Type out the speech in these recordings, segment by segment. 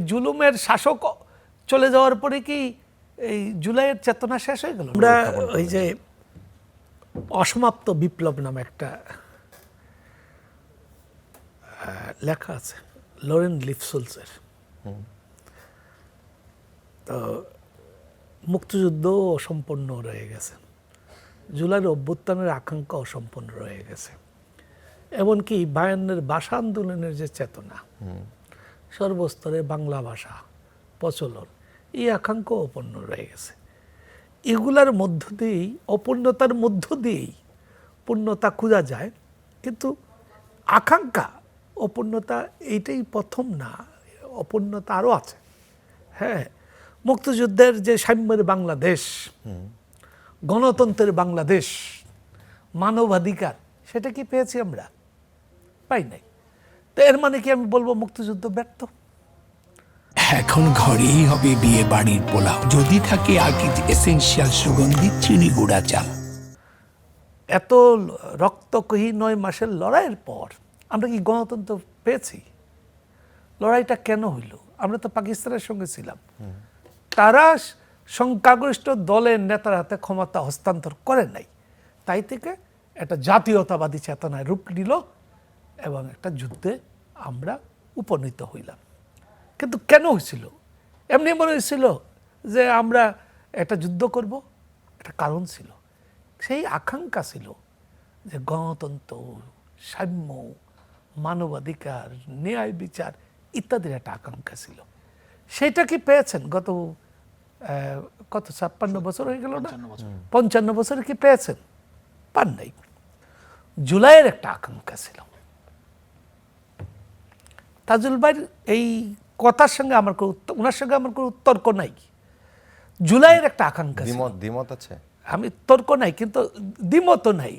জুলুমের শাসক চলে যাওয়ার পরে কি এই জুলাইয়ের চেতনা শেষ হয়ে গেল? আমরা ওই যে অসমাপ্ত বিপ্লব নামে একটা লেখা আছে লরেন লিফসুলসের। তো মুক্তিযুদ্ধ অসম্পূর্ণ রয়ে গেছে, জুলাইয়ের অভ্যুত্থানের আকাঙ্ক্ষা অসম্পূর্ণ রয়ে গেছে, এমনকি 52-এর ভাষা আন্দোলনের যে চেতনা, সর্বস্তরে বাংলা ভাষা প্রচলন, এই আকাঙ্ক্ষা অপূর্ণ রয়ে গেছে। এগুলার মধ্য দিয়েই, অপূর্ণতার মধ্য দিয়েই পূর্ণতা খোঁজা যায়, কিন্তু আকাঙ্ক্ষা অপূর্ণতা এইটাই প্রথম না, অপূর্ণতা আরও আছে। হ্যাঁ, মুক্তিযুদ্ধের যে সাম্যের বাংলাদেশ, গণতন্ত্রের বাংলাদেশ, মানবাধিকার, সেটা কি পেয়েছি আমরা? পাই নাই। তো এর মানে কি আমি বলবো মুক্তিযুদ্ধ ব্যর্থ? এখন ঘরেই হবে বিয়ে বাড়ির পোলাও, যদি থাকে আকিজ এসেনশিয়াল সুগন্ধি চিনি গুঁড়া চাল। এত রক্তকহী 9 মাসের লড়াইয়ের পর আমরা কি গণতন্ত্র পেয়েছি? লড়াইটা কেন হইল? আমরা তো পাকিস্তানের সঙ্গে ছিলাম, তারা সংখ্যাগরিষ্ঠ দলের নেতার হাতে ক্ষমতা হস্তান্তর করে নাই, তাই থেকে একটা জাতীয়তাবাদী চেতনায় রূপ নিল এবং একটা যুদ্ধে আমরা উপনীত হইলাম। কিন্তু কেন হয়েছিল? এমনি মনে হয়েছিল যে আমরা একটা যুদ্ধ করব? একটা কারণ ছিল, সেই আকাঙ্ক্ষা ছিল যে গণতন্ত্র, সাম্য, মানবাধিকার, ন্যায় বিচার ইত্যাদির একটা আকাঙ্ক্ষা ছিল। সেটা কি পেয়েছেন? গত কত 56 বছর হয়ে গেল না? 55 বছরে কি পেয়েছেন? পান নাই। জুলাইয়ের একটা আকাঙ্ক্ষা ছিল। তাজুল ভাইয়ের এই কথার সঙ্গে আমার ওনার সঙ্গে আমার কোনো তর্ক নাই। জুলাইয়ের একটা আকাঙ্ক্ষা ছিল। দ্বিমত আছে, আমি তর্ক নাই, কিন্তু দ্বিমত নাই,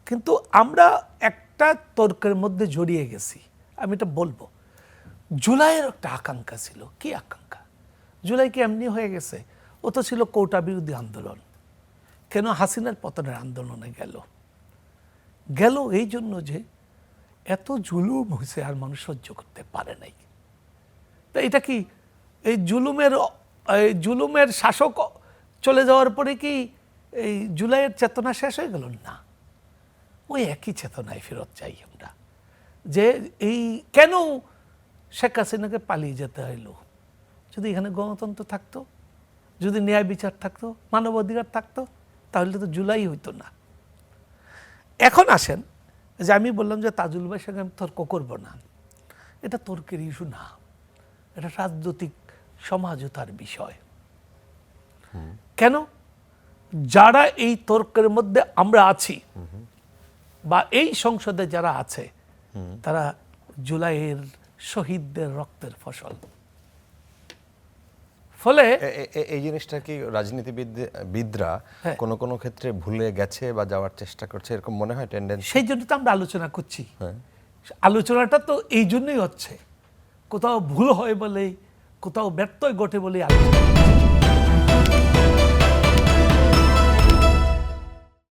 কিন্তু আমরা একটা তর্কের মধ্যে জড়িয়ে গেছি। আমি এটা বলবো, জুলাইয়ের একটা আকাঙ্ক্ষা ছিল। কি আকাঙ্ক্ষা? জুলাই কি এমনি হয়ে গেছে? ও তো ছিল কোটা বিরোধী আন্দোলন। কেন হাসিনার পতনের আন্দোলনে গেল এই জন্য যে এত জুলুম হয়েছে আর মানুষ সহ্য করতে পারে নাই। তো এটা কি এই জুলুমের শাসক চলে যাওয়ার পরে কি এই জুলাইয়ের চেতনা শেষ হয়ে গেল? না, ওই একই চেতনায় ফেরত চাই আমরা, যে এই কেন শেখ হাসিনাকে পালিয়ে যেতে হইল? যদি এখানে গণতন্ত্র থাকতো, যদি ন্যায় বিচার থাকতো, মানবাধিকার থাকতো, তাহলে তো জুলাই হইতো না। এখন আসেন যে আমি বললাম যে তাজুল ভাইয়ের সঙ্গে আমি তর্ক করবো না, এটা তর্কের ইস্যু না, এটা রাজনৈতিক সমাজতার বিষয়। কেন? যারা এই তর্কের মধ্যে আমরা আছি বা এই সংসদে যারা আছে, তারা জুলাইয়ের শহীদদের রক্তের ফসল। ফলে এই জিনিসটা কি রাজনীতিবিদরা কোন ক্ষেত্রে ভুলে গেছে বা যাওয়ার চেষ্টা করছে, এরকম মনে হয় টেন্ডেন্সি? সেই জন্য তো আমরা আলোচনা করছি। আলোচনাটা তো এই জন্যই হচ্ছে, কোথাও ভুল হয় বলে, কোথাও ব্যত্যয় ঘটে বলে আলোচনা।